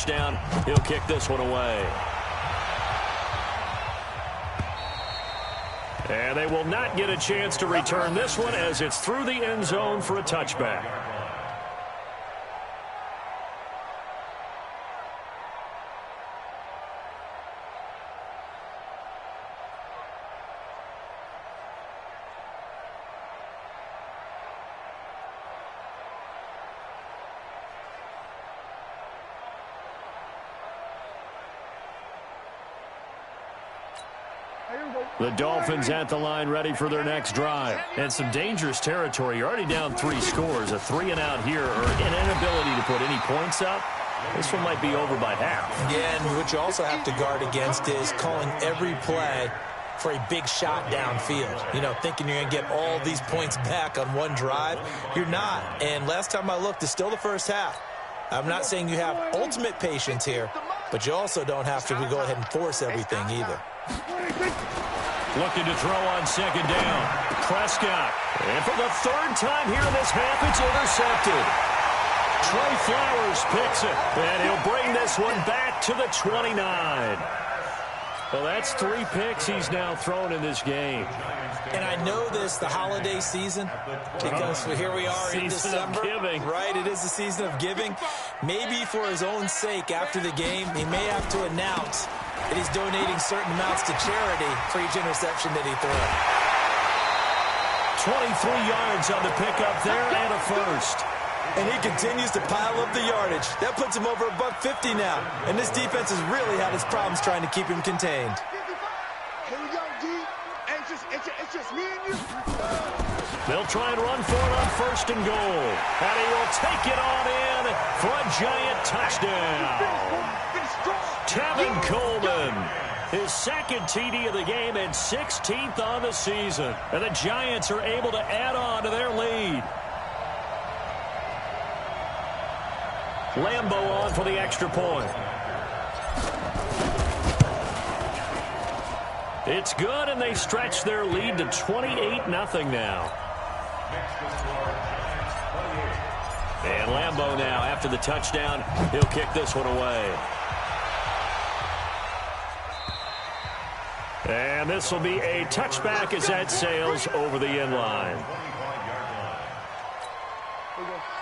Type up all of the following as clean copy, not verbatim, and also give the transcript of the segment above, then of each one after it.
touchdown. He'll kick this one away. And they will not get a chance to return this one as it's through the end zone for a touchback. The Dolphins at the line ready for their next drive. And some dangerous territory. You're already down 3 scores. A 3-and-out here or an inability to put any points up. This one might be over by half. Yeah, and what you also have to guard against is calling every play for a big shot downfield. You know, thinking you're going to get all these points back on one drive. You're not. And last time I looked, it's still the first half. I'm not saying you have ultimate patience here, but you also don't have to go ahead and force everything either. Looking to throw on second down. Prescott. And for the 3rd time here in this half, it's intercepted. Trey Flowers picks it. And he'll bring this one back to the 29. Well, that's 3 picks he's now thrown in this game. And I know this, the holiday season, because here we are in December. Right, it is the season of giving. Maybe for his own sake, after the game, he may have to announce that he's donating certain amounts to charity for each interception that he threw. 23 yards on the pickup there and a first. And he continues to pile up the yardage. That puts him over $150 now. And this defense has really had its problems trying to keep him contained. Here we go, D. It's just me and you. They'll try and run for it on 1st and goal. And he will take it on in for a giant touchdown. Tevin Coleman, his 2nd TD of the game and 16th on the season. And the Giants are able to add on to their lead. Lambo on for the extra point. It's good, and they stretch their lead to 28-0 now. And Lambo now, after the touchdown, he'll kick this one away. And this will be a touchback as that sails over the end line.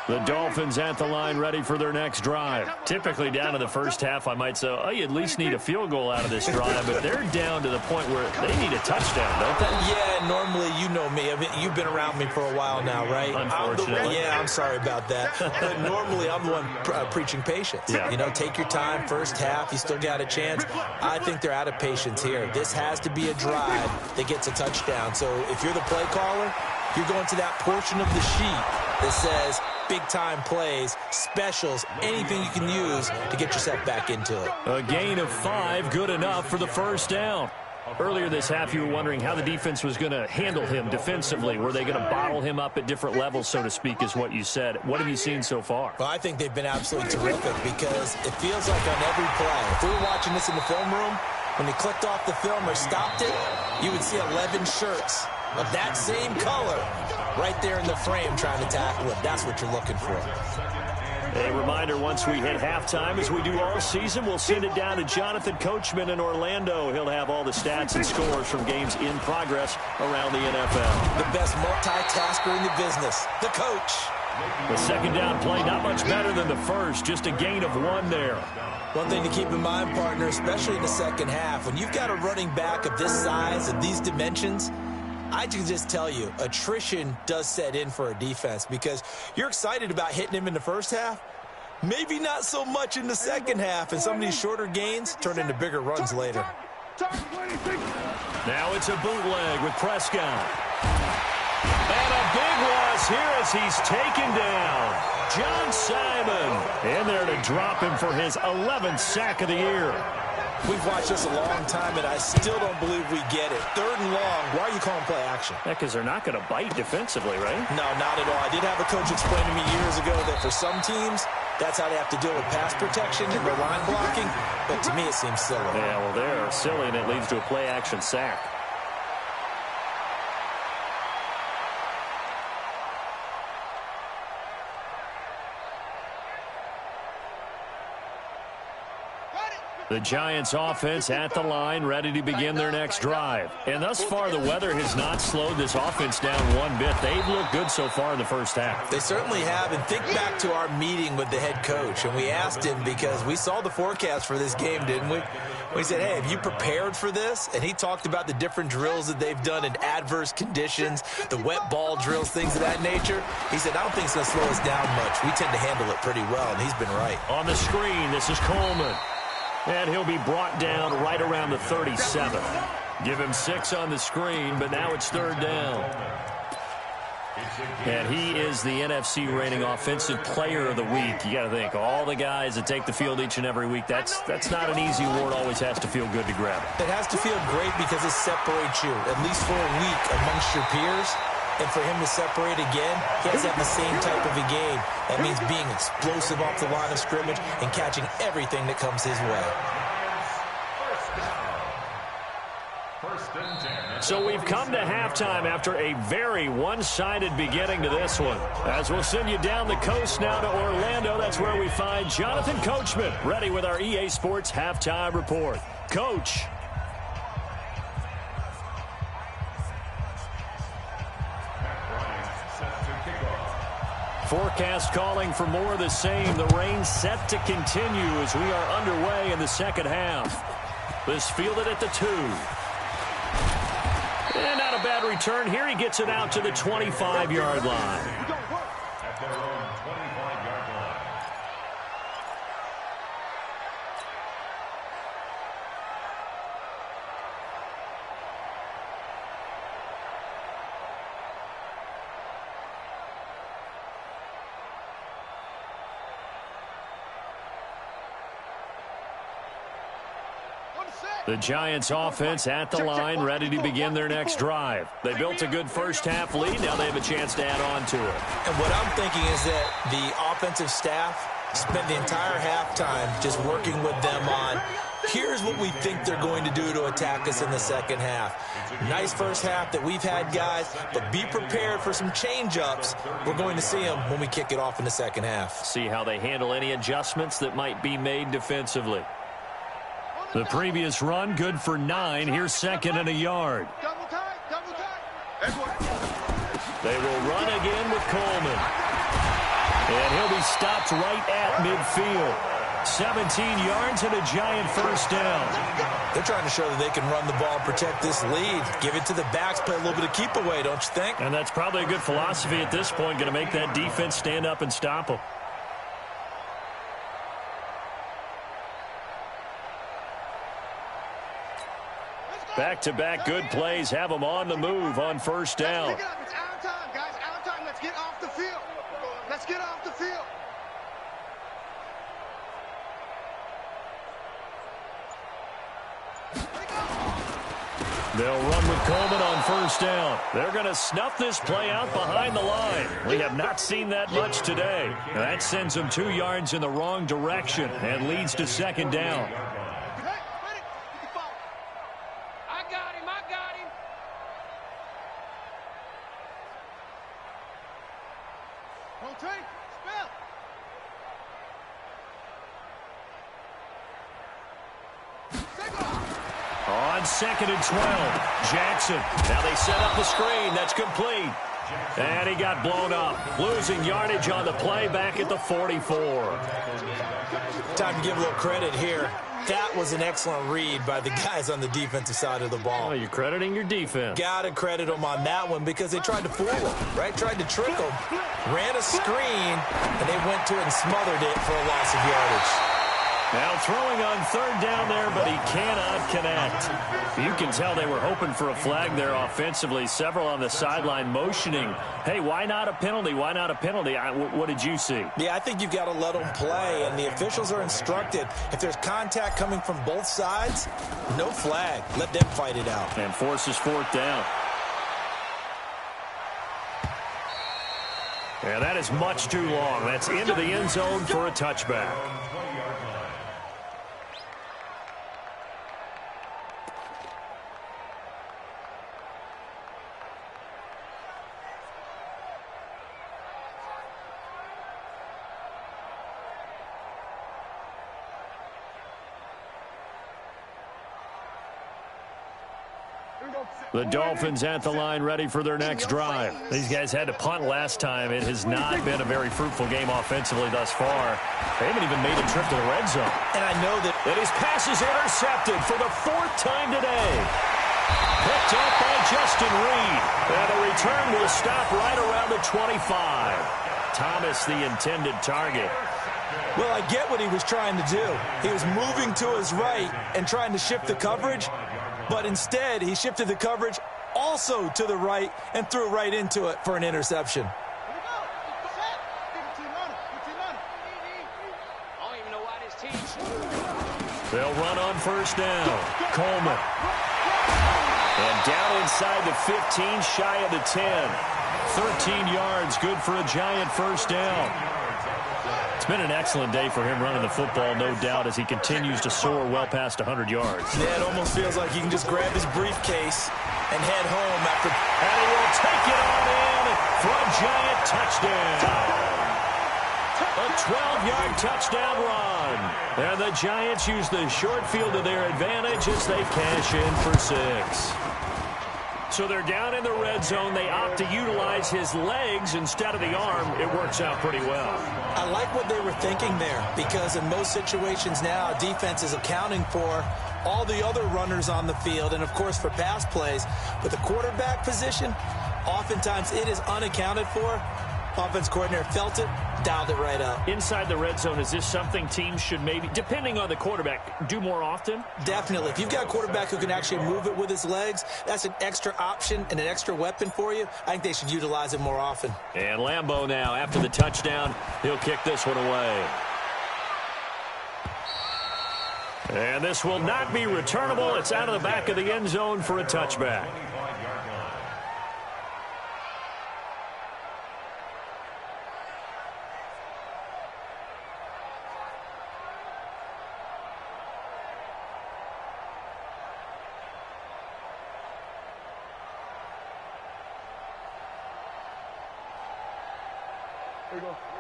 The Dolphins at the line ready for their next drive. Typically down in the first half, I might say, oh, you at least need a field goal out of this drive, but they're down to the point where they need a touchdown, don't they? Yeah, normally, you know me. I mean, you've been around me for a while now, right? Unfortunately. I'm sorry about that. But normally, I'm the one preaching patience. Yeah. You know, take your time. First half, you still got a chance. I think they're out of patience here. This has to be a drive that gets a touchdown. So if you're the play caller, you're going to that portion of the sheet that says big-time plays, specials, anything you can use to get yourself back into it. A gain of 5, good enough for the first down. Earlier this half, you were wondering how the defense was going to handle him defensively. Were they going to bottle him up at different levels, so to speak, is what you said. What have you seen so far? Well, I think they've been absolutely terrific because it feels like on every play, if we were watching this in the film room, when he clicked off the film or stopped it, you would see 11 shirts of that same color right there in the frame trying to tackle it. That's what you're looking for. A reminder, once we hit halftime, as we do all season, we'll send it down to Jonathan Coachman in Orlando. He'll have all the stats and scores from games in progress around the NFL. The best multitasker in the business, the coach. The second down play, not much better than the first, just a gain of 1 there. One thing to keep in mind, partner, especially in the second half, when you've got a running back of this size, of these dimensions, I can just tell you, attrition does set in for a defense because you're excited about hitting him in the first half. Maybe not so much in the second half, and some of these shorter gains turn into bigger runs later. Now it's a bootleg with Prescott. And a big loss here as he's taken down. John Simon in there to drop him for his 11th sack of the year. We've watched this a long time, and I still don't believe we get it. 3rd and long, why are you calling play action? Yeah, because they're not going to bite defensively, right? No, not at all. I did have a coach explain to me years ago that for some teams, that's how they have to deal with pass protection and their line blocking. But to me, it seems silly. Yeah, well, they're silly, and it leads to a play action sack. The Giants offense at the line, ready to begin their next drive. And thus far, the weather has not slowed this offense down one bit. They've looked good so far in the first half. They certainly have. And think back to our meeting with the head coach. And we asked him, because we saw the forecast for this game, didn't we? We said, hey, have you prepared for this? And he talked about the different drills that they've done in adverse conditions, the wet ball drills, things of that nature. He said, I don't think it's going to slow us down much. We tend to handle it pretty well, and he's been right. On the screen, this is Coleman. And he'll be brought down right around the 37th. Give him 6 on the screen, but now it's 3rd down. And he is the NFC reigning offensive player of the week. You got to think, all the guys that take the field each and every week, that's not an easy award. Always has to feel good to grab it. It has to feel great because it separates you, at least for a week, amongst your peers. And for him to separate again, he has to have the same type of a game. That means being explosive off the line of scrimmage and catching everything that comes his way. So we've come to halftime after a very one-sided beginning to this one. As we'll send you down the coast now to Orlando, that's where we find Jonathan Coachman, ready with our EA Sports Halftime Report. Coach. Forecast calling for more of the same. The rain set to continue as we are underway in the second half. This fielded at the 2. And not a bad return here. He gets it out to the 25-yard line. At their own 25-yard line. The Giants offense at the line, ready to begin their next drive. They built a good first half lead. Now they have a chance to add on to it. And what I'm thinking is that the offensive staff spent the entire halftime just working with them on, here's what we think they're going to do to attack us in the second half. Nice first half that we've had, guys, but be prepared for some change-ups. We're going to see them when we kick it off in the second half. See how they handle any adjustments that might be made defensively. The previous run, good for 9. Here's 2nd and a yard. Double tight, double tight. They will run again with Coleman. And he'll be stopped right at midfield. 17 yards and a Giant first down. They're trying to show that they can run the ball and protect this lead. Give it to the backs, play a little bit of keep away, don't you think? And that's probably a good philosophy at this point, going to make that defense stand up and stop them. Back-to-back good plays have them on the move on first down. It's our time, guys. Our time. Let's get off the field. Let's get off the field. They'll run with Coleman on first down. They're going to snuff this play out behind the line. We have not seen that much today. That sends them 2 yards in the wrong direction and leads to 2nd down. On 2nd and 12, Jackson. Now they set up the screen. That's complete. And he got blown up. Losing yardage on the play back at the 44. Time to give a little credit here. That was an excellent read by the guys on the defensive side of the ball. Oh, you're crediting your defense. Got to credit them on that one because they tried to fool them, right? Tried to trick them. Ran a screen, and they went to it and smothered it for a loss of yardage. Now throwing on 3rd down there, but he cannot connect. You can tell they were hoping for a flag there offensively. Several on the sideline motioning, hey, why not a penalty? Why not a penalty? What did you see? Yeah, I think you've got to let them play, and the officials are instructed. If there's contact coming from both sides, no flag. Let them fight it out. And forces 4th down. And that is much too long. That's into the end zone for a touchback. The Dolphins at the line, ready for their next drive. These guys had to punt last time. It has not been a very fruitful game offensively thus far. They haven't even made a trip to the red zone. And I know that his pass is intercepted for the 4th time today. Picked up by Justin Reed. And the return will stop right around the 25. Thomas, the intended target. Well, I get what he was trying to do. He was moving to his right and trying to shift the coverage, but instead he shifted the coverage also to the right and threw right into it for an interception. They'll run on first down. Coleman. And down inside the 15, shy of the 10. 13 yards, good for a Giant first down. It's been an excellent day for him running the football, no doubt, as he continues to soar well past 100 yards. Yeah, it almost feels like he can just grab his briefcase and head home after. And he will take it on in for a Giant touchdown. A 12-yard touchdown run. And the Giants use the short field to their advantage as they cash in for 6. So they're down in the red zone. They opt to utilize his legs instead of the arm. It works out pretty well. I like what they were thinking there, because in most situations now, defense is accounting for all the other runners on the field and, of course, for pass plays. But the quarterback position, oftentimes it is unaccounted for. Offense coordinator felt it, dialed it right up. Inside the red zone, is this something teams should maybe, depending on the quarterback, do more often? Definitely. If you've got a quarterback who can actually move it with his legs, that's an extra option and an extra weapon for you. I think they should utilize it more often. And Lambeau now, after the touchdown, he'll kick this one away. And this will not be returnable. It's out of the back of the end zone for a touchback.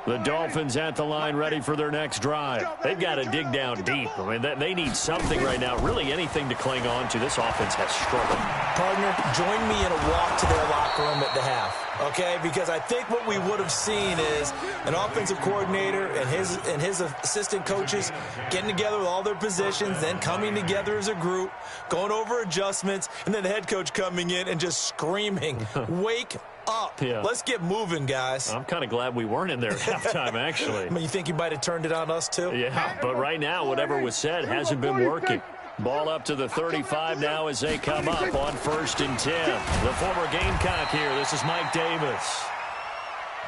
The Dolphins at the line, ready for their next drive. They've got to dig down deep. I mean, they need something right now, really anything to cling on to. This offense has struggled. Partner, join me in a walk to their locker room at the half, okay? Because I think what we would have seen is an offensive coordinator and his assistant coaches getting together with all their positions, then coming together as a group, going over adjustments, and then the head coach coming in and just screaming, wake up. Yeah. Let's get moving, guys. I'm kind of glad we weren't in there at halftime, actually. I mean, you think you might have turned it on us, too? Yeah, but right now, whatever was said hasn't been working. Ball up to the 35 now as they come up on 1st and 10. The former Gamecock here. This is Mike Davis.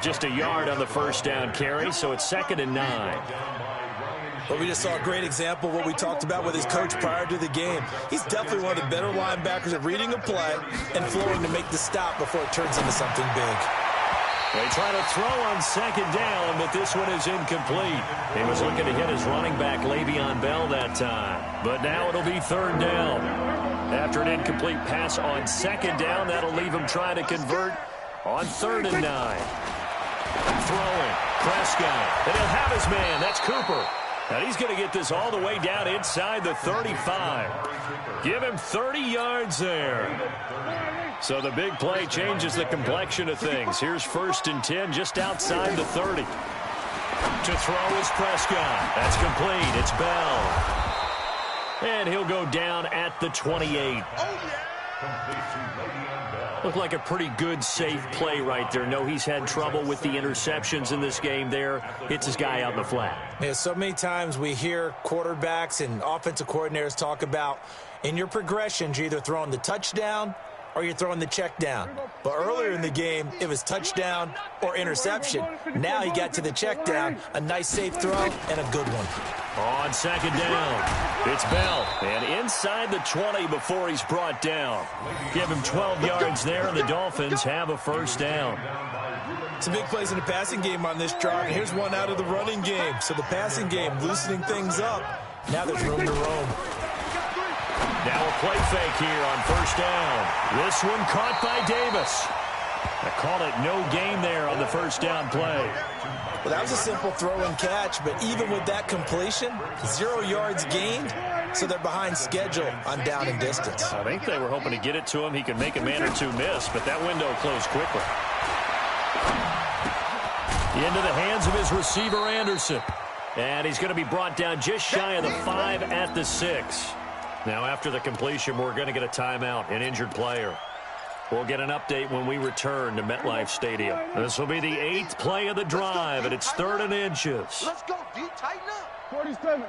Just a yard on the first down carry, so it's 2nd and 9. But we just saw a great example of what we talked about with his coach prior to the game. He's definitely one of the better linebackers at reading a play and flowing to make the stop before it turns into something big. They try to throw on 2nd down, but this one is incomplete. He was looking to hit his running back, Le'Veon Bell, that time. But now it'll be 3rd down. After an incomplete pass on 2nd down, that'll leave him trying to convert on 3rd and 9. Throwing, Prescott, and he'll have his man. That's Cooper. And he's going to get this all the way down inside the 35. Give him 30 yards there. So the big play changes the complexion of things. Here's 1st and 10 just outside the 30. To throw is Prescott. That's complete. It's Bell. And he'll go down at the 28. Looked like a pretty good, safe play right there. No, he's had trouble with the interceptions in this game there. Hits his guy out in the flat. Yeah, so many times we hear quarterbacks and offensive coordinators talk about in your progressions, you're either throwing the touchdown or you're throwing the check down. But earlier in the game, it was touchdown or interception. Now he got to the check down, a nice safe throw, and a good one. On 2nd down, it's Bell. And inside the 20 before he's brought down. Give him 12 yards there, and the Dolphins have a 1st down. Some big plays in the passing game on this drive, and here's one out of the running game. So the passing game loosening things up. Now there's room to roam. Now a play fake here on 1st down. This one caught by Davis. They called it no gain there on the first down play. Well, that was a simple throw and catch, but even with that completion, 0 yards gained, so they're behind schedule on down and distance. I think they were hoping to get it to him. He could make a man or two miss, but that window closed quickly. Into the hands of his receiver, Anderson. And he's going to be brought down just shy of the 5 at the 6. Now, after the completion, we're going to get a timeout, an injured player. We'll get an update when we return to MetLife Stadium. This will be the 8th play of the drive, and it's 3rd and inches. Let's go, D. Tighten up. 47.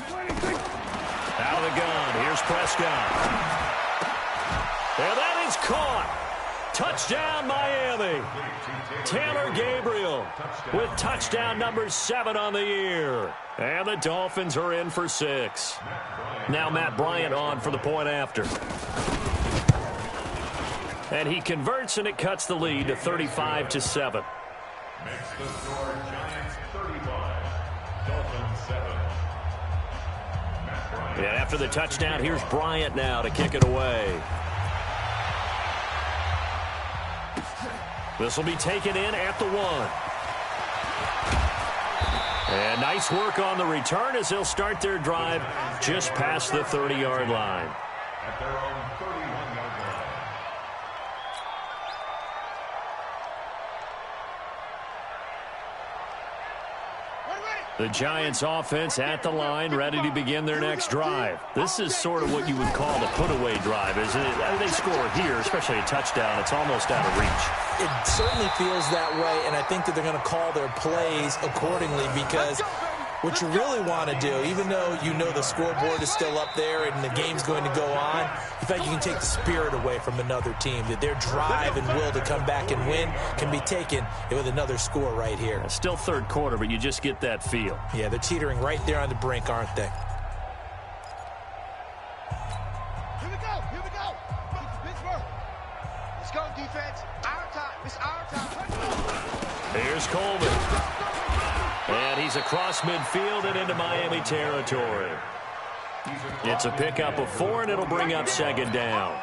26. Out of the gun. Here's Prescott. And that is caught. Touchdown, Miami. Taylor Gabriel with touchdown number 7 on the year. And the Dolphins are in for 6. Now Matt Bryant on for the point after. And he converts, and it cuts the lead to 35-7. Makes the score Giants 35, Dolphins 7. Matt Bryant. And after the touchdown, here's Bryant now to kick it away. This will be taken in at the 1. And nice work on the return as they'll start their drive just past the 30-yard line. At their own 31-yard line. The Giants offense at the line, ready to begin their next drive. This is sort of what you would call the put-away drive, isn't it? They score here, especially a touchdown. It's almost out of reach. It certainly feels that way, and I think that they're going to call their plays accordingly, because what you really want to do, even though you know the scoreboard is still up there and the game's going to go on, in fact, you can take the spirit away from another team, that their drive and will to come back and win can be taken with another score right here. It's still 3rd quarter, but you just get that feel. Yeah, they're teetering right there on the brink, aren't they? Here we go. Here we go. Pittsburgh. Let's go, defense. Our time. It's our time. Here's Coleman. And he's across midfield and into Miami territory. It's a pickup of 4, and it'll bring up 2nd down.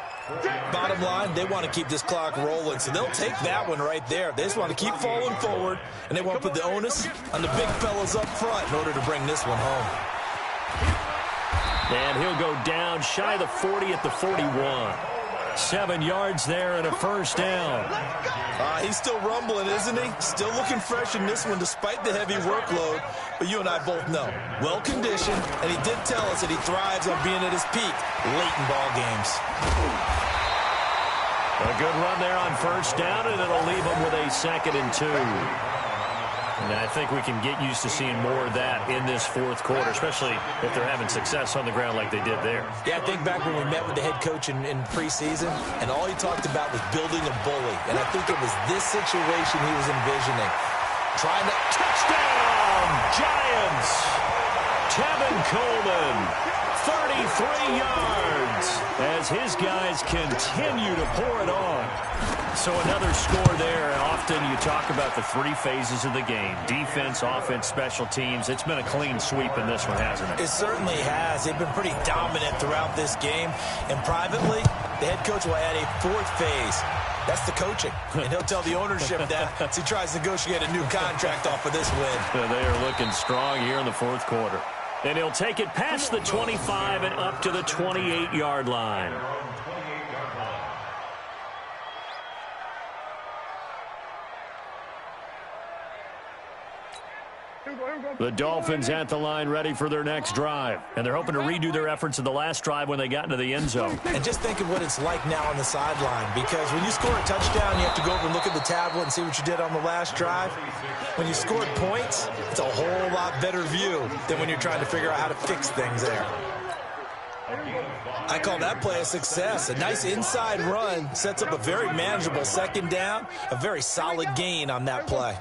Bottom line, they want to keep this clock rolling, so they'll take that one right there. They just want to keep falling forward, and they want to put the onus on the big fellas up front in order to bring this one home. And he'll go down shy of the 40 at the 41. 7 yards there and a first down. He's still rumbling, isn't he? Still looking fresh in this one despite the heavy workload. But you and I both know, well-conditioned, and he did tell us that he thrives on being at his peak late in ball games. A good run there on first down, and it'll leave him with a 2nd and 2. And I think we can get used to seeing more of that in this 4th quarter, especially if they're having success on the ground like they did there. Yeah, I think back when we met with the head coach in preseason, and all he talked about was building a bully. And I think it was this situation he was envisioning. Trying to... Touchdown, Giants! Tevin Coleman, 33 yards, as his guys continue to pour it on. So another score there, and often you talk about the 3 phases of the game. Defense, offense, special teams. It's been a clean sweep in this one, hasn't it? It certainly has. They've been pretty dominant throughout this game. And privately, the head coach will add a 4th phase. That's the coaching. And he'll tell the ownership that as he tries to negotiate a new contract off of this win. They are looking strong here in the 4th quarter. And he'll take it past the 25 and up to the 28-yard line. The Dolphins at the line ready for their next drive. And they're hoping to redo their efforts in the last drive when they got into the end zone. And just think of what it's like now on the sideline, because when you score a touchdown, you have to go over and look at the tablet and see what you did on the last drive. When you scored points, it's a whole lot better view than when you're trying to figure out how to fix things there. I call that play a success. A nice inside run sets up a very manageable 2nd down, a very solid gain on that play.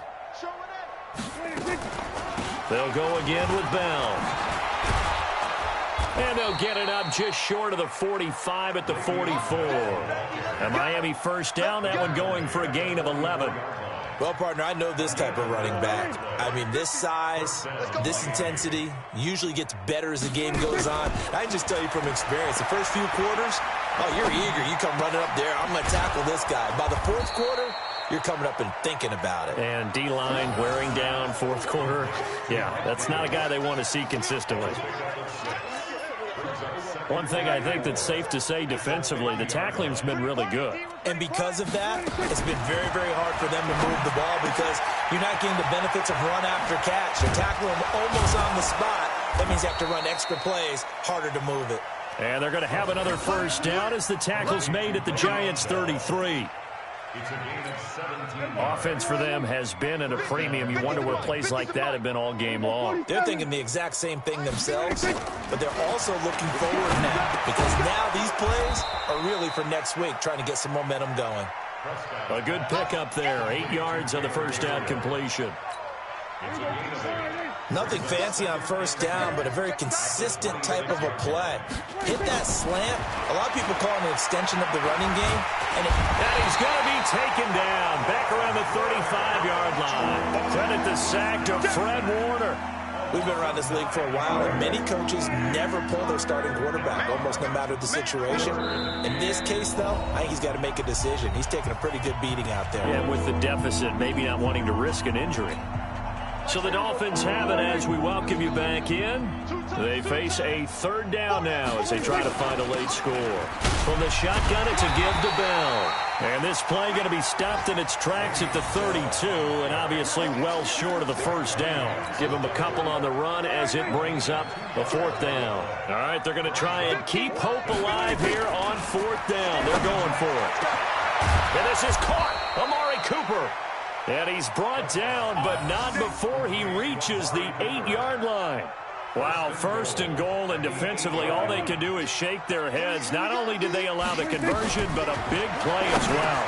They'll go again with Bell. And they'll get it up just short of the 45 at the 44. A Miami first down, that one going for a gain of 11. Well, partner, I know this type of running back. I mean, this size, this intensity usually gets better as the game goes on. I can just tell you from experience, the first few quarters, Oh, you're eager. You come running up there. I'm going to tackle this guy. By the fourth quarter, you're coming up and thinking about it. And D-line wearing down fourth quarter. Yeah, that's not a guy they want to see consistently. One thing I think that's safe to say defensively, the tackling's been really good. And because of that, it's been very, very hard for them to move the ball because you're not getting the benefits of run after catch. You're tackling them almost on the spot. That means you have to run extra plays, harder to move it. And they're going to have another first down as the tackle's made at the Giants' 33. Offense for them has been at a premium. You wonder where plays like that have been all game long. They're thinking the exact same thing themselves, but they're also looking forward now because now these plays are really for next week, trying to get some momentum going. A good pickup there. 8 yards on the first down completion. Nothing fancy on first down, but a very consistent type of a play. Hit that slant. A lot of people call it an extension of the running game. And he's going to be taken down back around the 35-yard line. Credit the sack to Fred Warner. We've been around this league for a while, and many coaches never pull their starting quarterback, almost no matter the situation. In this case, though, I think he's got to make a decision. He's taking a pretty good beating out there. Yeah, with the deficit, maybe not wanting to risk an injury. So the Dolphins have it as we welcome you back in. They face a third down now as they try to find a late score. From the shotgun, it's a give to Bell. And this play going to be stopped in its tracks at the 32, and obviously well short of the first down. Give them a couple on the run as it brings up the fourth down. All right, they're going to try and keep hope alive here on fourth down. They're going for it. And this is caught. Amari Cooper. And he's brought down, but not before he reaches the 8-yard line. Wow, first and goal, and defensively all they can do is shake their heads. Not only did they allow the conversion, but a big play as well.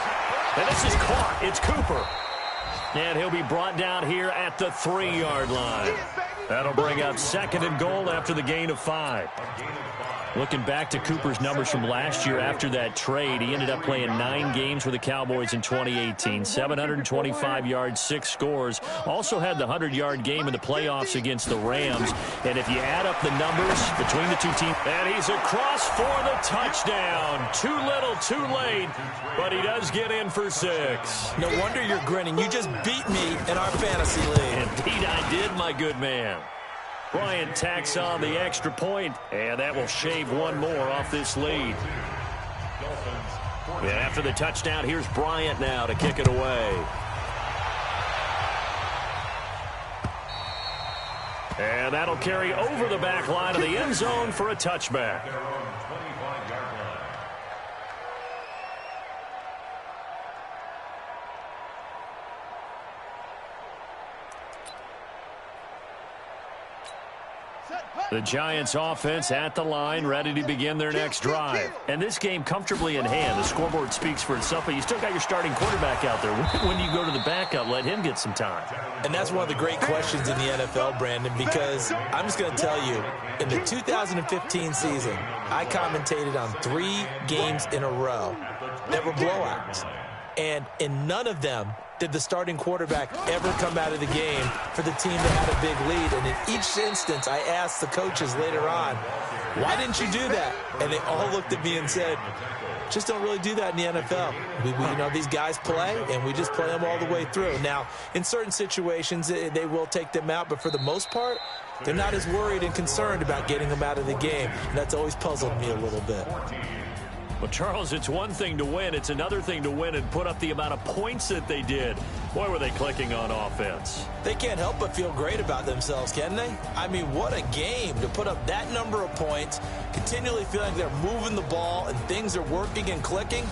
And this is caught. It's Cooper. And he'll be brought down here at the 3-yard line. That'll bring up second and goal after the gain of 5. Looking back to Cooper's numbers from last year after that trade, he ended up playing 9 games for the Cowboys in 2018. 725 yards, 6 scores. Also had the 100-yard game in the playoffs against the Rams. And if you add up the numbers between the two teams, and he's across for the touchdown. Too little, too late, but he does get in for 6. No wonder you're grinning. You just beat me in our fantasy league. Indeed I did, my good man. Bryant tacks on the extra point, and that will shave one more off this lead. And after the touchdown, here's Bryant now to kick it away. And that'll carry over the back line of the end zone for a touchback. The Giants offense at the line, ready to begin their next drive. And this game comfortably in hand. The scoreboard speaks for itself, but you still got your starting quarterback out there. When you go to the backup, let him get some time. And that's one of the great questions in the NFL, Brandon, because I'm just going to tell you, in the 2015 season, I commentated on 3 games in a row that were blowouts. And in none of them did the starting quarterback ever come out of the game for the team that had a big lead. And in each instance, I asked the coaches later on, why didn't you do that? And they all looked at me and said, just don't really do that in the NFL. You know, these guys play, and we just play them all the way through. Now, in certain situations, they will take them out, but for the most part, they're not as worried and concerned about getting them out of the game. And that's always puzzled me a little bit. Well, Charles, it's one thing to win. It's another thing to win and put up the amount of points that they did. Boy, were they clicking on offense. They can't help but feel great about themselves, can they? I mean, what a game to put up that number of points, continually feeling like they're moving the ball and things are working and clicking.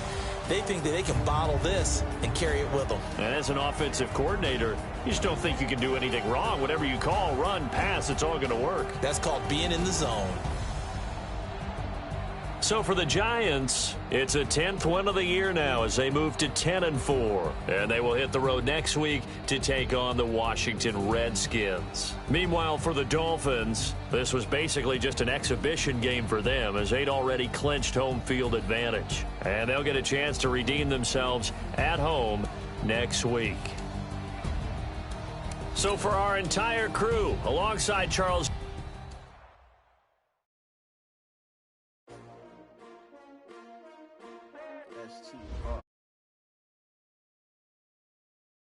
They think that they can bottle this and carry it with them. And as an offensive coordinator, you just don't think you can do anything wrong. Whatever you call, run, pass, it's all going to work. That's called being in the zone. So for the Giants, it's a 10th win of the year now as they move to 10-4. And they will hit the road next week to take on the Washington Redskins. Meanwhile, for the Dolphins, this was basically just an exhibition game for them as they'd already clinched home field advantage. And they'll get a chance to redeem themselves at home next week. So for our entire crew, alongside Charles